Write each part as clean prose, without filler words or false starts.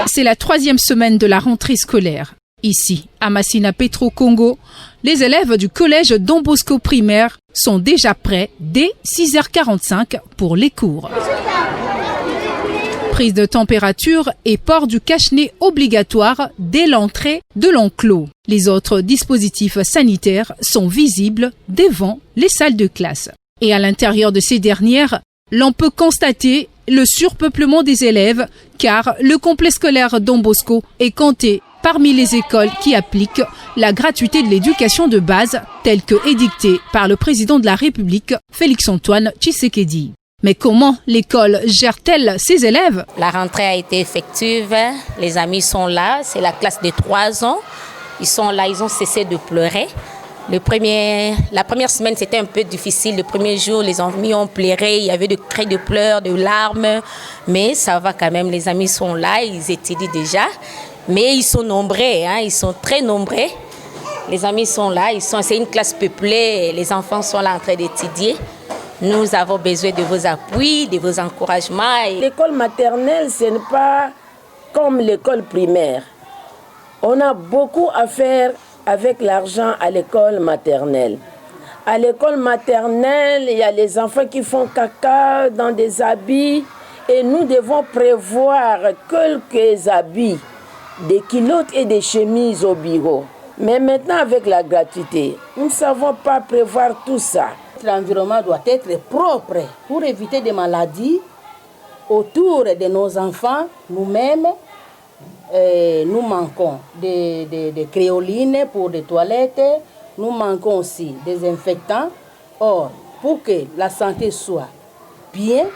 C'est la 3e semaine de la rentrée scolaire. Ici, à Massina Petro Congo, les élèves du collège Don Bosco primaire sont déjà prêts dès 6h45 pour les cours. Prise de température et port du cache-nez obligatoire dès l'entrée de l'enclos. Les autres dispositifs sanitaires sont visibles devant les salles de classe. Et à l'intérieur de ces dernières, l'on peut constater le surpeuplement des élèves car le complexe scolaire Don Bosco est compté parmi les écoles qui appliquent la gratuité de l'éducation de base telle que édictée par le président de la République, Félix-Antoine Tshisekedi. Mais comment l'école gère-t-elle ses élèves? La rentrée a été effective, les amis sont là, c'est la classe de 3 ans. Ils sont là, ils ont cessé de pleurer. La première semaine, c'était un peu difficile. Le premier jour, les amis ont pleuré, il y avait des cris de pleurs, de larmes. Mais ça va quand même, les amis sont là, ils étudient déjà. Mais ils sont nombreux, ils sont très nombreux. Les amis sont là, c'est une classe peuplée, les enfants sont là en train d'étudier. Nous avons besoin de vos appuis, de vos encouragements. L'école maternelle, ce n'est pas comme l'école primaire. On a beaucoup à faire avec l'argent à l'école maternelle. À l'école maternelle, il y a les enfants qui font caca dans des habits et nous devons prévoir quelques habits, des culottes et des chemises au bureau. Mais maintenant, avec la gratuité, nous ne savons pas prévoir tout ça. L'environnement doit être propre pour éviter des maladies autour de nos enfants. Nous-mêmes, nous manquons de créolines pour des toilettes. Nous manquons aussi des infectants. Or, pour que la santé soit bien,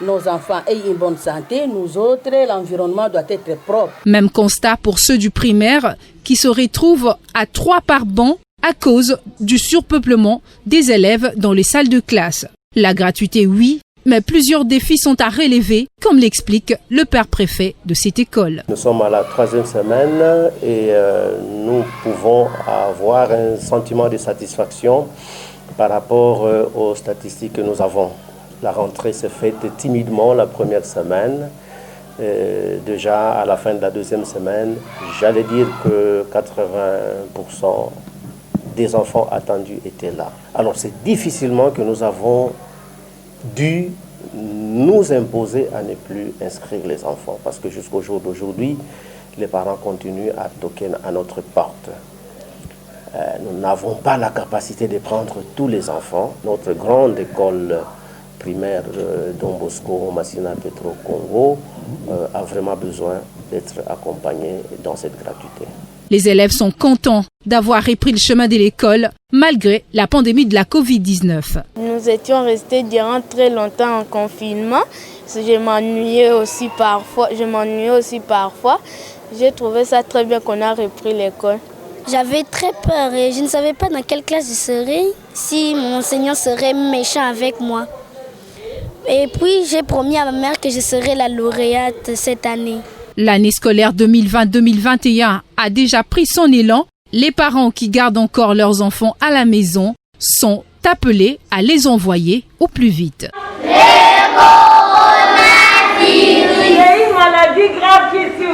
nos enfants aient une bonne santé, nous autres, l'environnement doit être propre. Même constat pour ceux du primaire qui se retrouvent à 3 par banc à cause du surpeuplement des élèves dans les salles de classe. La gratuité, oui, mais plusieurs défis sont à relever, comme l'explique le père préfet de cette école. Nous sommes à la 3e semaine et nous pouvons avoir un sentiment de satisfaction par rapport aux statistiques que nous avons. La rentrée s'est faite timidement la première semaine. Déjà à la fin de la 2e semaine, j'allais dire que 80% des enfants attendus étaient là. Alors c'est difficilement que nous avons dû nous imposer à ne plus inscrire les enfants parce que jusqu'au jour d'aujourd'hui, les parents continuent à toquer à notre porte. Nous n'avons pas la capacité de prendre tous les enfants. Notre grande école primaire Don Bosco, Massina Petro Congo, a vraiment besoin d'être accompagnée dans cette gratuité. Les élèves sont contents d'avoir repris le chemin de l'école malgré la pandémie de la Covid-19. Nous étions restés durant très longtemps en confinement. Je m'ennuyais aussi parfois. J'ai trouvé ça très bien qu'on a repris l'école. J'avais très peur et je ne savais pas dans quelle classe je serais, si mon enseignant serait méchant avec moi. Et puis j'ai promis à ma mère que je serais la lauréate cette année. L'année scolaire 2020-2021 a déjà pris son élan. Les parents qui gardent encore leurs enfants à la maison sont appelés à les envoyer au plus vite. Il y a une maladie grave qui